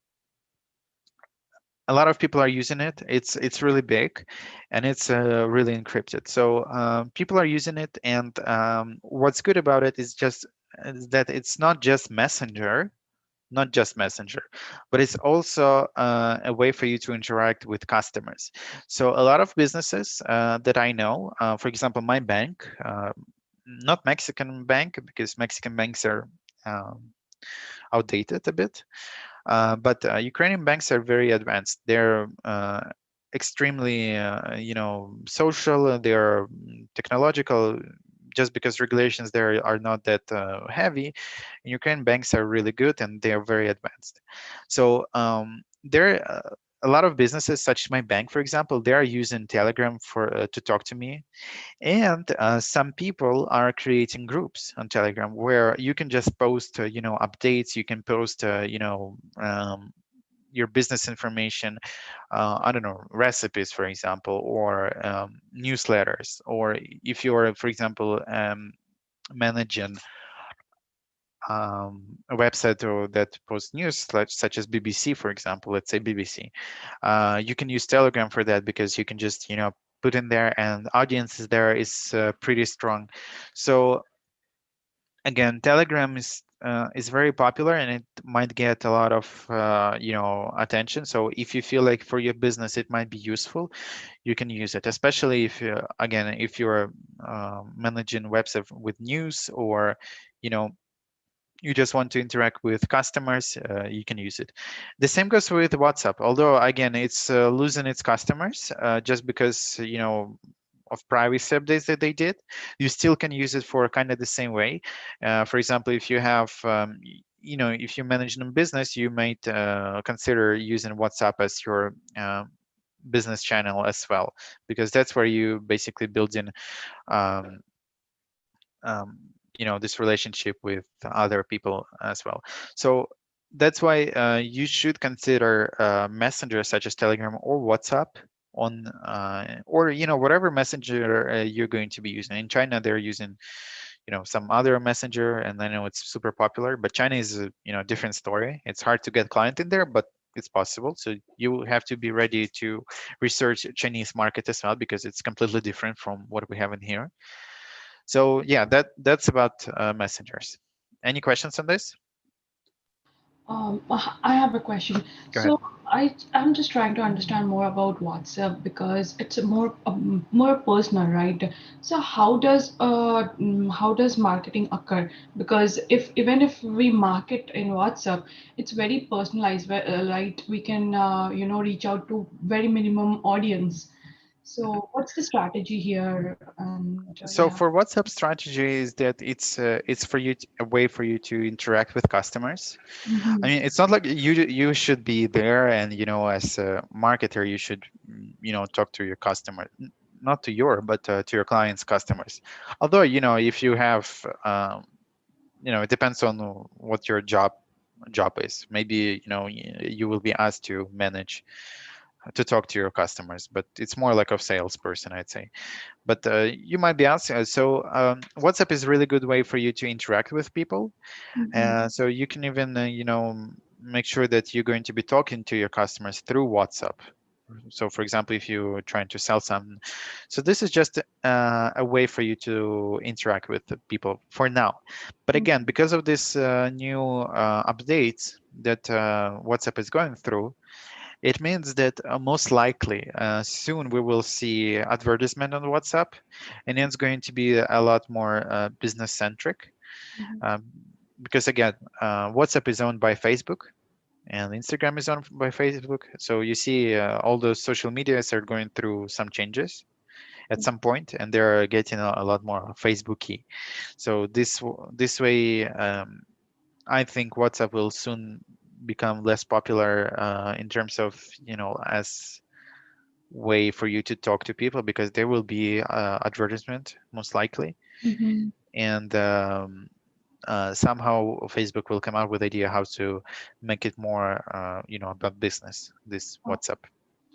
Speaker 1: people are using it. It's really big, and it's really encrypted. So people are using it, and what's good about it is that it's not just messenger, but it's also a way for you to interact with customers. So a lot of businesses that I know, for example, my bank, not Mexican bank, because Mexican banks are outdated a bit, but Ukrainian banks are very advanced. They're extremely, social. They're technological. Just because regulations there are not that heavy, Ukrainian banks are really good and they are very advanced. So there are a lot of businesses, such as my bank, for example, they are using Telegram for to talk to me, and some people are creating groups on Telegram where you can just post, updates. You can post, your business information. I don't know, recipes, for example, or newsletters. Or if you're, for example, managing a website or that posts news, such as BBC, for example, let's say BBC, you can use Telegram for that because you can just, put in there, and audiences there is pretty strong. So again, Telegram is very popular, and it might get a lot of attention. So if you feel like for your business it might be useful, you can use it, especially if you, again, if you're managing website with news, or you know you just want to interact with customers, you can use it. The same goes with WhatsApp, although again, it's losing its customers just because, of privacy updates that they did. You still can use it for kind of the same way. For example, if you have, if you're managing a business, you might consider using WhatsApp as your business channel as well, because that's where you basically build in um, um, this relationship with other people as well. So that's why you should consider messenger such as Telegram or WhatsApp on or whatever messenger you're going to be using. In China they're using some other messenger, and I know it's super popular, but China is a different story. It's hard to get client in there, but it's possible. So you have to be ready to research Chinese market as well, because it's completely different from what we have in here. So yeah, that's about messengers. Any questions on this?
Speaker 2: I have a question.
Speaker 1: Go ahead.
Speaker 2: So I'm just trying to understand more about WhatsApp because it's a more personal, right? So how does marketing occur? Because if even if we market in WhatsApp, it's very personalized, right? We can reach out to very minimum audience. So what's the strategy here? And
Speaker 1: So
Speaker 2: yeah.
Speaker 1: for WhatsApp strategy is that it's for you a way for you to interact with customers. I
Speaker 2: Mm-hmm.
Speaker 1: mean, it's not like you should be there, and as a marketer you should talk to your customer, not to your but to your clients' customers. Although if you have it depends on what your job is. Maybe you will be asked to manage to talk to your customers, but it's more like a salesperson, I'd say. But you might be asking, WhatsApp is a really good way for you to interact with people.
Speaker 2: Mm-hmm.
Speaker 1: So you can even, make sure that you're going to be talking to your customers through WhatsApp. So, for example, if you're trying to sell something, so this is just a way for you to interact with the people for now. But again, because of this new updates that WhatsApp is going through, it means that most likely soon we will see advertisement on WhatsApp, and it's going to be a lot more business centric.
Speaker 2: Mm-hmm.
Speaker 1: Um, because again, WhatsApp is owned by Facebook and Instagram is owned by Facebook. So you see, all those social medias are going through some changes at some point, and they're getting a lot more Facebooky. So this way, I think WhatsApp will soon become less popular in terms of as way for you to talk to people, because there will be advertisement most likely,
Speaker 2: Mm-hmm.
Speaker 1: and somehow Facebook will come out with idea how to make it more about business, this
Speaker 2: Oh,
Speaker 1: WhatsApp.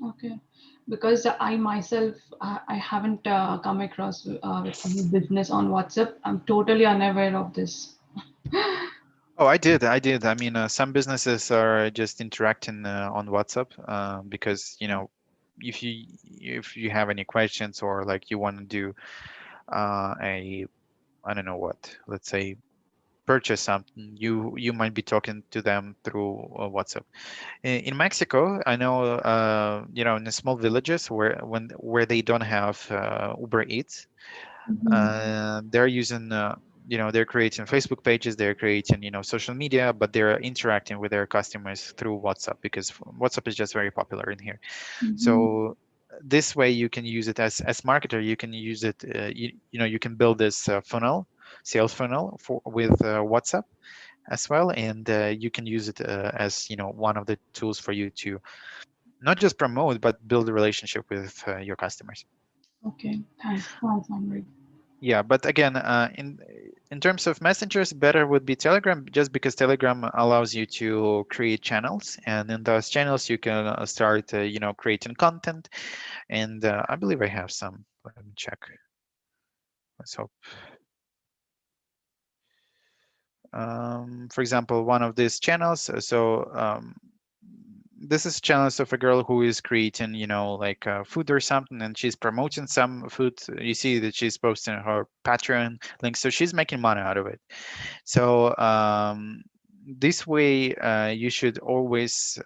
Speaker 2: okay. Because I myself, I haven't come across with any business on WhatsApp. I'm totally unaware of this.
Speaker 1: Oh, I did. I mean, some businesses are just interacting on WhatsApp because if you have any questions, or like you want to do a I don't know what, let's say purchase something, you might be talking to them through WhatsApp. In Mexico, I know, in the small villages where they don't have Uber Eats,
Speaker 2: Mm-hmm.
Speaker 1: they're using, they're creating Facebook pages, they're creating, social media, but they're interacting with their customers through WhatsApp, because WhatsApp is just very popular in here.
Speaker 2: Mm-hmm.
Speaker 1: So this way you can use it as marketer. You can use it. You can build this sales funnel with WhatsApp as well, and you can use it as one of the tools for you to not just promote but build a relationship with your customers.
Speaker 2: Okay. Thanks. Thanks, Amrit.
Speaker 1: Yeah, but again, in terms of messengers, better would be Telegram, just because Telegram allows you to create channels, and in those channels you can start creating content. And I believe I have some. Let me check. Let's hope. For example, one of these channels. This is channels of a girl who is creating, like food or something, and she's promoting some food. You see that she's posting her Patreon link, so she's making money out of it. So this way, you should always,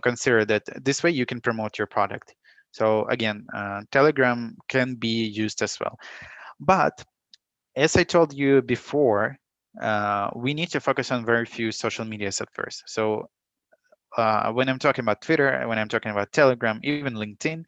Speaker 1: consider that this way you can promote your product. So again, Telegram can be used as well. But as I told you before, we need to focus on very few social medias at first. So when I'm talking about Twitter, when I'm talking about Telegram, even LinkedIn,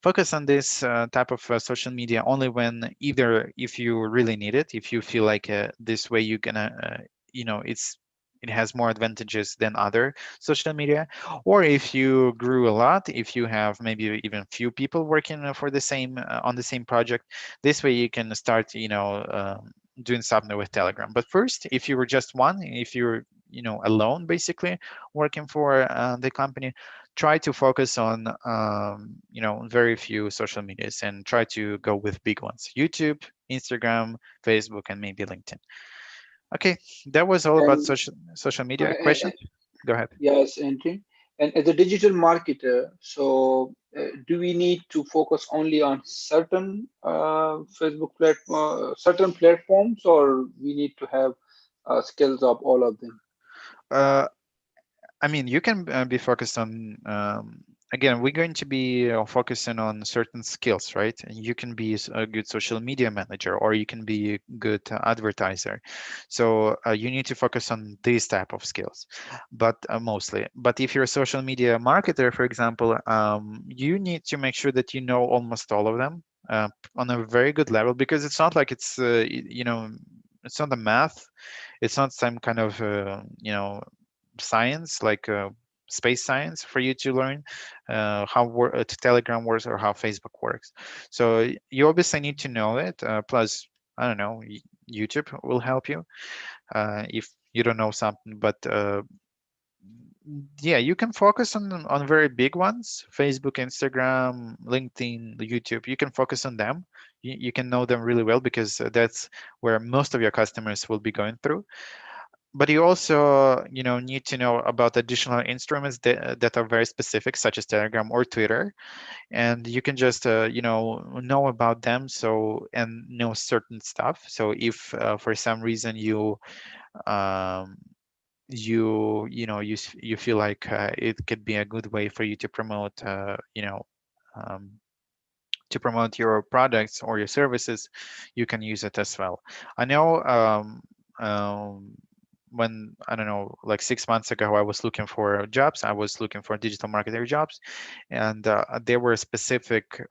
Speaker 1: focus on this type of social media only when either if you really need it, if you feel like this way you gonna, it has more advantages than other social media, or if you grew a lot, if you have maybe even few people working for the same on the same project, this way you can start, doing something with Telegram. But first, if you were just one, if you're alone basically working for the company, try to focus on very few social medias, and try to go with big ones: YouTube, Instagram, Facebook, and maybe LinkedIn. Okay, that was all about
Speaker 4: And
Speaker 1: social media.
Speaker 4: uh,
Speaker 1: Questions? Go ahead.
Speaker 4: yes, Andrew. And as a digital marketer, so do we need to focus only on certain certain platforms, or we need to have skills of all of them?
Speaker 1: uh, I mean, you can be focused on again, we're going to be focusing on certain skills, right? And you can be a good social media manager, or you can be a good advertiser. So you need to focus on these type of skills, but mostly. But if you're a social media marketer, for example, you need to make sure that you know almost all of them on a very good level, because it's not like it's it's not a math, it's not some kind of science like space science for you to learn how Telegram works or how Facebook works. So you obviously need to know it. Plus, I don't know, YouTube will help you if you don't know something. But yeah, you can focus on very big ones: Facebook, Instagram, LinkedIn, YouTube. You can focus on them. You can know them really well, because that's where most of your customers will be going through. But you also need to know about additional instruments that are very specific, such as Telegram or Twitter, and you can just know about them, so and know certain stuff. So if for some reason um, you feel like it could be a good way for you to promote um, your products or your services, you can use it as well. I know um, when, I don't know, like 6 months ago, I was looking for jobs. I was looking for digital marketer jobs, and there were specific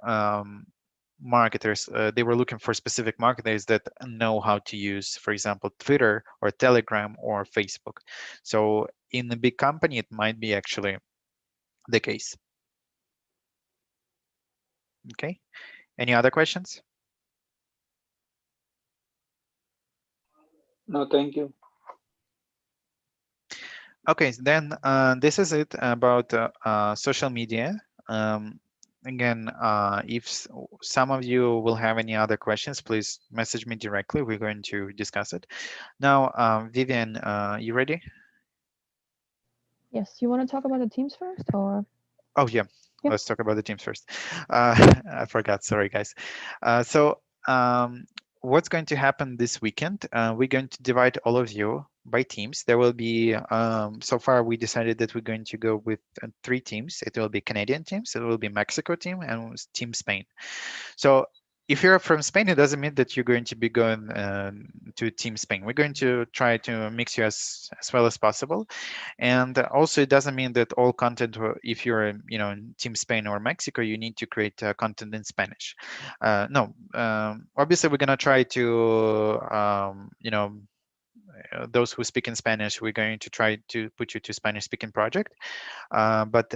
Speaker 1: marketers. They were looking for specific marketers that know how to use, for example, Twitter or Telegram or Facebook. So in a big company, it might be actually the case. Okay. Any other questions?
Speaker 4: No, thank you.
Speaker 1: Okay, then this is it about social media. Um, Again, if some of you will have any other questions, please message me directly. We're going to discuss it. Now, Vivian, you ready?
Speaker 6: Yes, you want to talk about the teams first, or
Speaker 1: Oh, yeah.
Speaker 6: yeah?
Speaker 1: Let's talk about the teams first. I forgot. Sorry, guys. So, what's going to happen this weekend? We're going to divide all of you by teams. There will be, so far, we decided that we're going to go with 3 teams. It will be Canadian teams, it will be Mexico team, and Team Spain. So, if you're from Spain, it doesn't mean that you're going to be going to Team Spain. We're going to try to mix you as well as possible. And also, it doesn't mean that all content, if you're in Team Spain or Mexico, you need to create content in Spanish. No, obviously, we're gonna try to those who speak in Spanish, we're going to try to put you to Spanish speaking project, but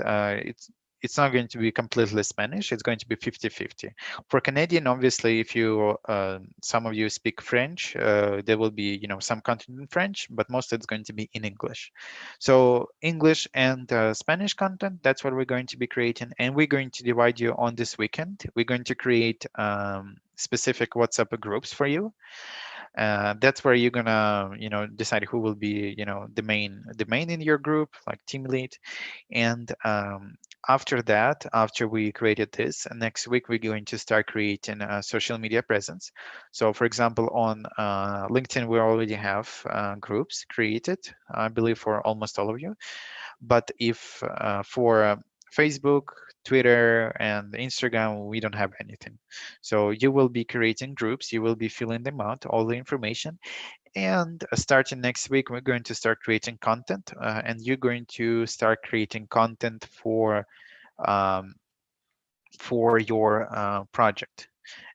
Speaker 1: it's not going to be completely Spanish. It's going to be 50-50. For Canadian, obviously, if you some of you speak French, there will be some content in French, but most it's going to be in English. So English and Spanish content, that's what we're going to be creating, and we're going to divide you on this weekend. We're going to create specific WhatsApp groups for you. That's where you're gonna decide who will be the main in your group, like team lead. And after that, after we created this, next week we're going to start creating a social media presence. So for example, on LinkedIn, we already have groups created, I believe, for almost all of you. But if for Facebook, Twitter, and Instagram, we don't have anything. So you will be creating groups, you will be filling them out, all the information. And starting next week, we're going to start creating content, and you're going to start creating content um, for your project.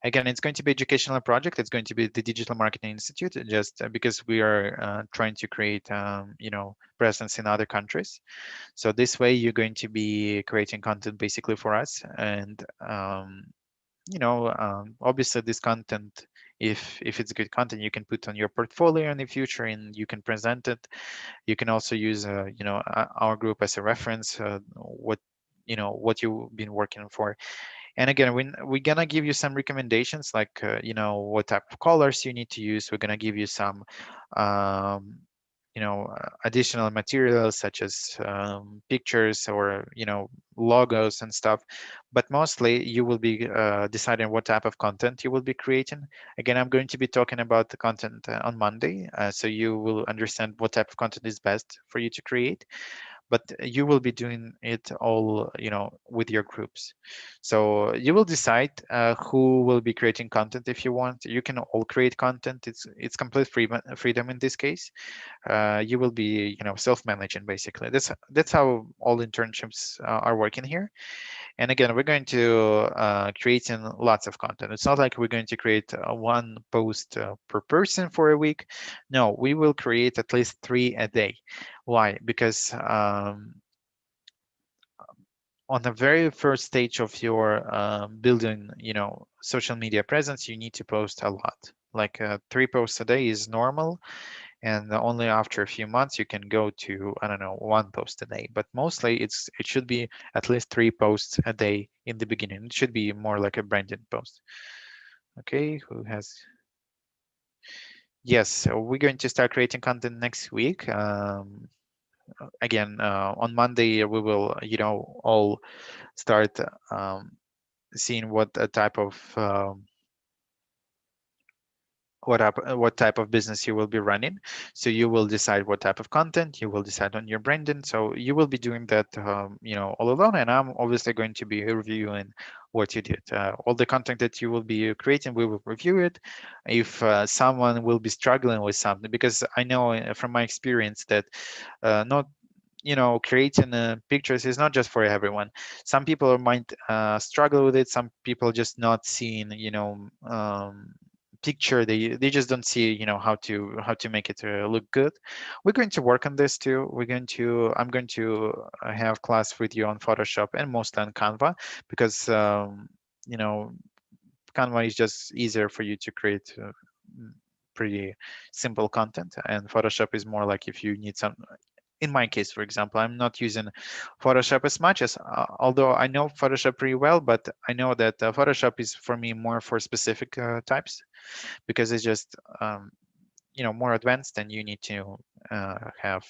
Speaker 1: Again, it's going to be educational project. It's going to be the Digital Marketing Institute, just because we are trying to create, presence in other countries. So this way, you're going to be creating content basically for us, and obviously this content, if it's good content, you can put on your portfolio in the future, and you can present it. You can also use our group as a reference, what you've been working for. And again, we're gonna give you some recommendations, like what type of colors you need to use. We're gonna give you some um, additional materials, such as pictures or logos and stuff. But mostly you will be deciding what type of content you will be creating. Again, I'm going to be talking about the content on Monday, so you will understand what type of content is best for you to create. but you will be doing it all, with your groups. So you will decide who will be creating content. If you want, you can all create content. It's complete freedom in this case. You will be, self-managing basically. That's how all internships are working here. And again, we're going to creating lots of content. It's not like we're going to create one post per person for a week. No, we will create at least 3 a day. Why? Because on the very first stage of your building, social media presence, you need to post a lot. Like 3 posts a day is normal, and only after a few months you can go to, I don't know, 1 post a day. But mostly it should be at least 3 posts a day in the beginning. It should be more like a branded post. Okay, who has? Yes, so we're going to start creating content next week. Again, on Monday we will, all start seeing what type of what type of business you will be running. So you will decide what type of content, you will decide on your branding. So you will be doing that, all alone. And I'm obviously going to be reviewing what you did. All the content that you will be creating, we will review it. If someone will be struggling with something, because I know from my experience that not creating pictures is not just for everyone. Some people might struggle with it. Some people just not seeing, picture. They just don't see, how to make it look good. We're going to work on this too. I'm going to have class with you on Photoshop and mostly on Canva, because you know Canva is just easier for you to create pretty simple content, and Photoshop is more like if you need some. In my case, for example, I'm not using Photoshop as much as, although I know Photoshop pretty well, but I know that Photoshop is for me more for specific types, because it's just more advanced, and you need to have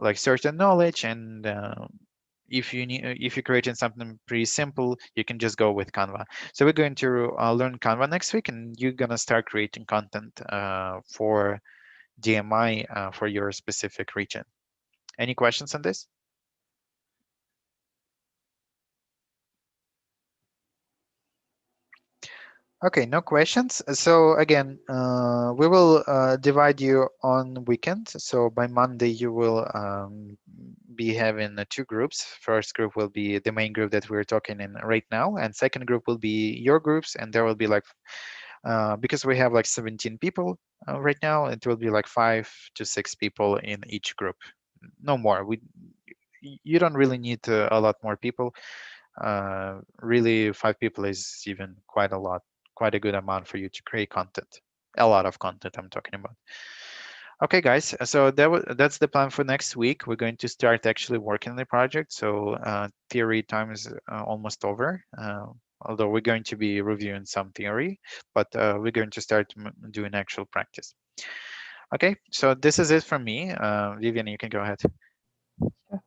Speaker 1: like certain knowledge. And if you're creating something pretty simple, you can just go with Canva. So we're going to learn Canva next week, and you're gonna start creating content for DMI for your specific region. Any questions on this? Okay, no questions. So again, we will divide you on weekends. So by Monday, you will be having 2 groups. First group will be the main group that we're talking in right now, and second group will be your groups, and there will be like, because we have like 17 people right now, it will be like 5 to 6 people in each group. No more. You don't really need a lot more people. Really, 5 people is even quite a lot, quite a good amount for you to create content. A lot of content I'm talking about. Okay, guys, so that's the plan for next week. We're going to start actually working on the project. So theory time is almost over. Although we're going to be reviewing some theory, but we're going to start doing actual practice. Okay, so this is it from me. Vivian, you can go ahead.
Speaker 6: Sure.